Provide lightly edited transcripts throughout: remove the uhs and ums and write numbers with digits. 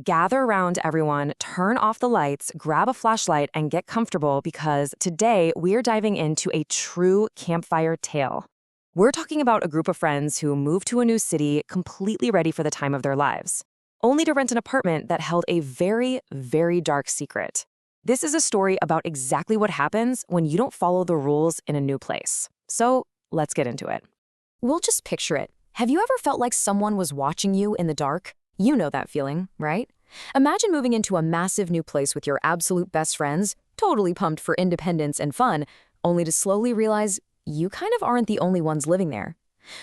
Gather around, everyone, turn off the lights, grab a flashlight, and get comfortable because today we're diving into a true campfire tale. We're talking about a group of friends who moved to a new city completely ready for the time of their lives, only to rent an apartment that held a very, very dark secret. This is a story about exactly what happens when you don't follow the rules in a new place. So let's get into it. We'll just picture it. Have you ever felt like someone was watching you in the dark? You know that feeling, right? Imagine moving into a massive new place with your absolute best friends, totally pumped for independence and fun, only to slowly realize you kind of aren't the only ones living there.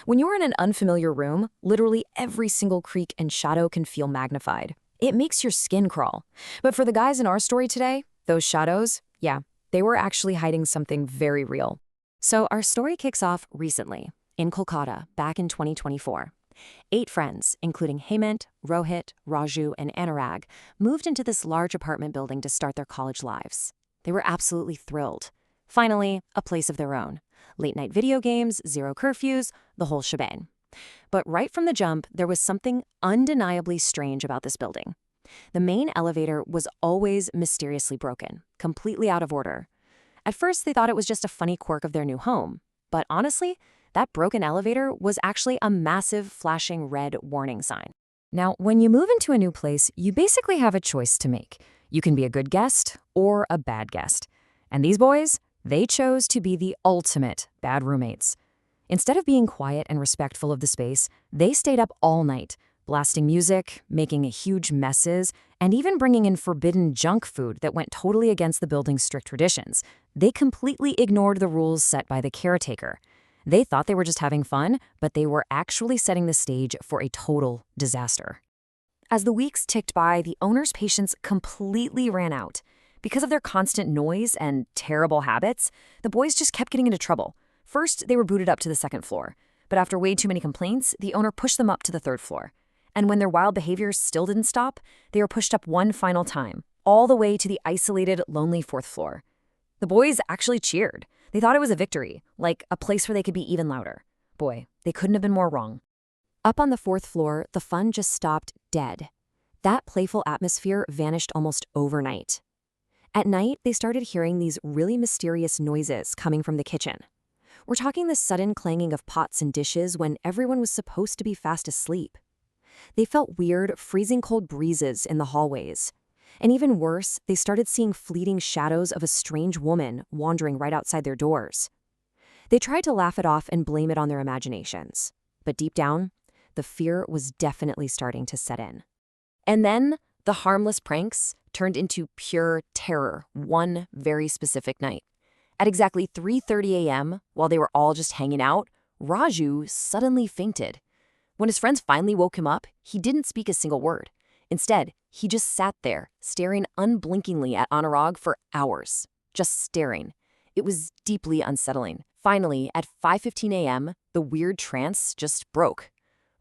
When you're in an unfamiliar room, literally every single creak and shadow can feel magnified. It makes your skin crawl. But for the guys in our story today, those shadows, yeah, they were actually hiding something very real. So our story kicks off recently, in Kolkata, back in 2024. 8 friends, including Hemant, Rohit, Raju, and Anurag, moved into this large apartment building to start their college lives. They were absolutely thrilled. Finally, a place of their own. Late-night video games, zero curfews, the whole shebang. But right from the jump, there was something undeniably strange about this building. The main elevator was always mysteriously broken, completely out of order. At first, they thought it was just a funny quirk of their new home. But honestly, that broken elevator was actually a massive flashing red warning sign. Now, when you move into a new place, you basically have a choice to make. You can be a good guest or a bad guest. And these boys, they chose to be the ultimate bad roommates. Instead of being quiet and respectful of the space, they stayed up all night, blasting music, making huge messes, and even bringing in forbidden junk food that went totally against the building's strict traditions. They completely ignored the rules set by the caretaker. They thought they were just having fun, but they were actually setting the stage for a total disaster. As the weeks ticked by, the owner's patience completely ran out. Because of their constant noise and terrible habits, the boys just kept getting into trouble. First, they were booted up to the 2nd floor, but after way too many complaints, the owner pushed them up to the 3rd floor. And when their wild behaviors still didn't stop, they were pushed up one final time, all the way to the isolated, lonely 4th floor. The boys actually cheered. They thought it was a victory, like a place where they could be even louder. Boy, they couldn't have been more wrong. Up on the 4th floor, the fun just stopped dead. That playful atmosphere vanished almost overnight. At night, they started hearing these really mysterious noises coming from the kitchen. We're talking the sudden clanging of pots and dishes when everyone was supposed to be fast asleep. They felt weird, freezing cold breezes in the hallways. And even worse, they started seeing fleeting shadows of a strange woman wandering right outside their doors. They tried to laugh it off and blame it on their imaginations. But deep down, the fear was definitely starting to set in. And then, the harmless pranks turned into pure terror one very specific night. At exactly 3:30 a.m., while they were all just hanging out, Raju suddenly fainted. When his friends finally woke him up, he didn't speak a single word. Instead, he just sat there, staring unblinkingly at Anurag for hours. Just staring. It was deeply unsettling. Finally, at 5:15 a.m., the weird trance just broke.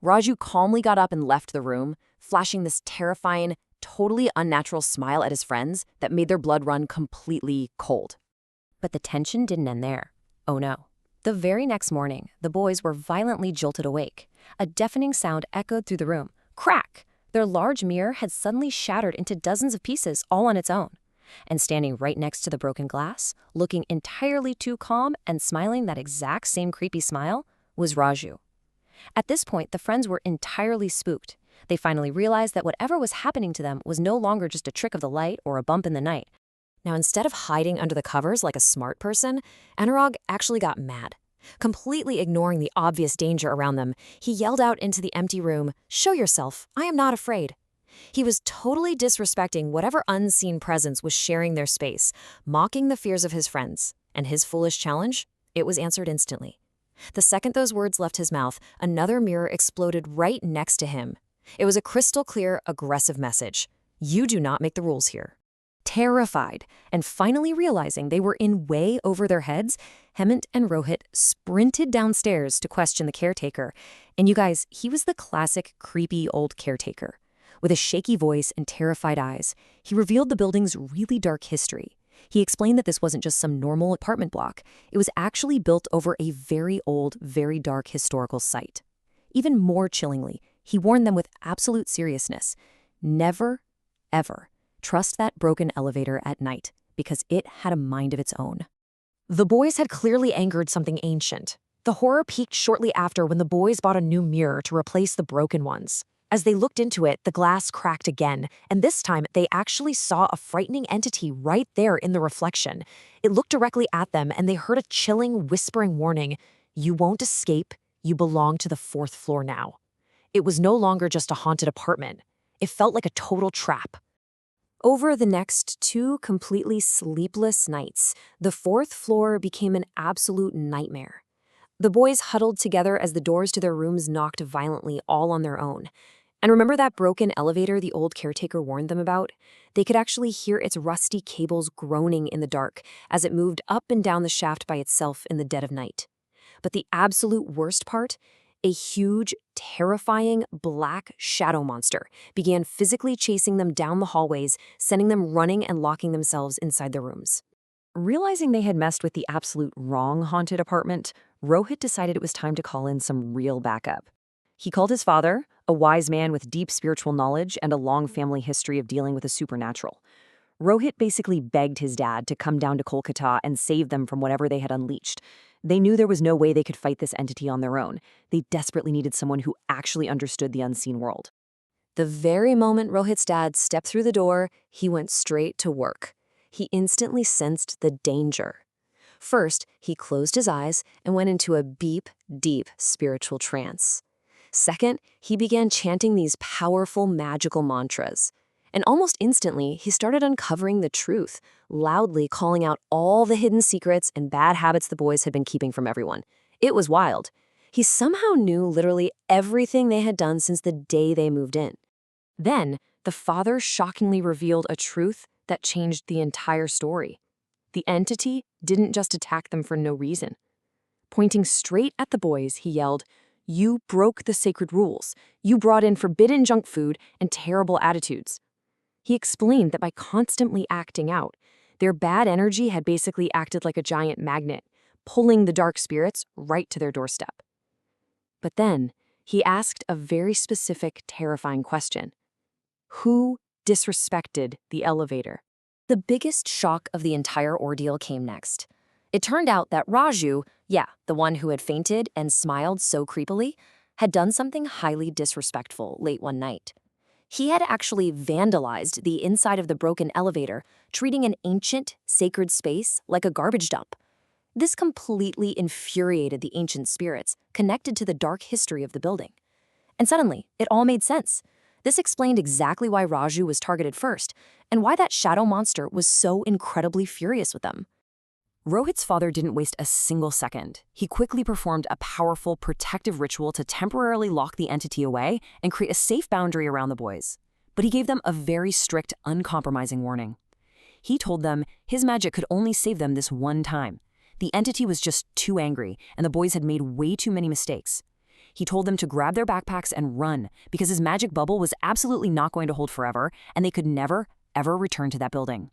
Raju calmly got up and left the room, flashing this terrifying, totally unnatural smile at his friends that made their blood run completely cold. But the tension didn't end there. Oh no. The very next morning, the boys were violently jolted awake. A deafening sound echoed through the room. Crack! Their large mirror had suddenly shattered into dozens of pieces all on its own. And standing right next to the broken glass, looking entirely too calm and smiling that exact same creepy smile, was Raju. At this point, the friends were entirely spooked. They finally realized that whatever was happening to them was no longer just a trick of the light or a bump in the night. Now, instead of hiding under the covers like a smart person, Anurag actually got mad. Completely ignoring the obvious danger around them, he yelled out into the empty room, "Show yourself, I am not afraid." He was totally disrespecting whatever unseen presence was sharing their space, mocking the fears of his friends. And his foolish challenge? It was answered instantly. The second those words left his mouth, another mirror exploded right next to him. It was a crystal clear, aggressive message. You do not make the rules here. Terrified, and finally realizing they were in way over their heads, Hemant and Rohit sprinted downstairs to question the caretaker. And you guys, he was the classic creepy old caretaker. With a shaky voice and terrified eyes, he revealed the building's really dark history. He explained that this wasn't just some normal apartment block. It was actually built over a very old, very dark historical site. Even more chillingly, he warned them with absolute seriousness. Never, ever trust that broken elevator at night because it had a mind of its own. The boys had clearly angered something ancient. The horror peaked shortly after when the boys bought a new mirror to replace the broken ones. As they looked into it, the glass cracked again, and this time they actually saw a frightening entity right there in the reflection. It looked directly at them, and they heard a chilling, whispering warning, "You won't escape. You belong to the 4th floor now." It was no longer just a haunted apartment. It felt like a total trap. Over the next 2 completely sleepless nights, the 4th floor became an absolute nightmare. The boys huddled together as the doors to their rooms knocked violently all on their own. And remember that broken elevator the old caretaker warned them about? They could actually hear its rusty cables groaning in the dark as it moved up and down the shaft by itself in the dead of night. But the absolute worst part? A huge, terrifying black shadow monster began physically chasing them down the hallways, sending them running and locking themselves inside their rooms. Realizing they had messed with the absolute wrong haunted apartment, Rohit decided it was time to call in some real backup. He called his father, a wise man with deep spiritual knowledge and a long family history of dealing with the supernatural. Rohit basically begged his dad to come down to Kolkata and save them from whatever they had unleashed. They knew there was no way they could fight this entity on their own. They desperately needed someone who actually understood the unseen world. The very moment Rohit's dad stepped through the door, he went straight to work. He instantly sensed the danger. First, he closed his eyes and went into a deep spiritual trance. Second, he began chanting these powerful magical mantras. And almost instantly, he started uncovering the truth, loudly calling out all the hidden secrets and bad habits the boys had been keeping from everyone. It was wild. He somehow knew literally everything they had done since the day they moved in. Then, the father shockingly revealed a truth that changed the entire story. The entity didn't just attack them for no reason. Pointing straight at the boys, he yelled, "You broke the sacred rules. You brought in forbidden junk food and terrible attitudes." He explained that by constantly acting out, their bad energy had basically acted like a giant magnet, pulling the dark spirits right to their doorstep. But then, he asked a very specific, terrifying question. Who disrespected the elevator? The biggest shock of the entire ordeal came next. It turned out that Raju, the one who had fainted and smiled so creepily, had done something highly disrespectful late one night. He had actually vandalized the inside of the broken elevator, treating an ancient, sacred space like a garbage dump. This completely infuriated the ancient spirits connected to the dark history of the building. And suddenly, it all made sense. This explained exactly why Raju was targeted first, and why that shadow monster was so incredibly furious with them. Rohit's father didn't waste a single second. He quickly performed a powerful, protective ritual to temporarily lock the entity away and create a safe boundary around the boys. But he gave them a very strict, uncompromising warning. He told them his magic could only save them this one time. The entity was just too angry, and the boys had made way too many mistakes. He told them to grab their backpacks and run, because his magic bubble was absolutely not going to hold forever, and they could never, ever return to that building.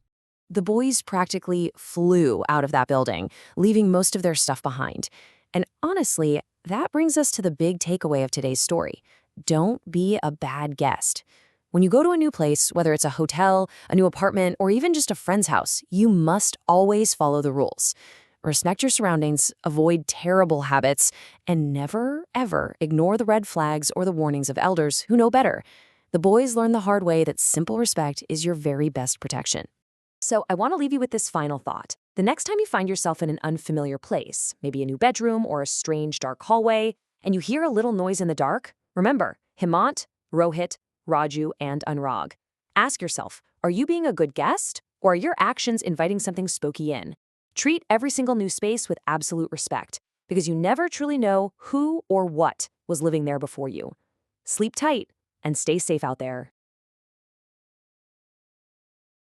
The boys practically flew out of that building, leaving most of their stuff behind. And honestly, that brings us to the big takeaway of today's story. Don't be a bad guest. When you go to a new place, whether it's a hotel, a new apartment, or even just a friend's house, you must always follow the rules. Respect your surroundings, avoid terrible habits, and never, ever ignore the red flags or the warnings of elders who know better. The boys learned the hard way that simple respect is your very best protection. So I want to leave you with this final thought. The next time you find yourself in an unfamiliar place, maybe a new bedroom or a strange dark hallway, and you hear a little noise in the dark, remember, Hemant, Rohit, Raju, and Anurag. Ask yourself, are you being a good guest, or are your actions inviting something spooky in? Treat every single new space with absolute respect, because you never truly know who or what was living there before you. Sleep tight and stay safe out there.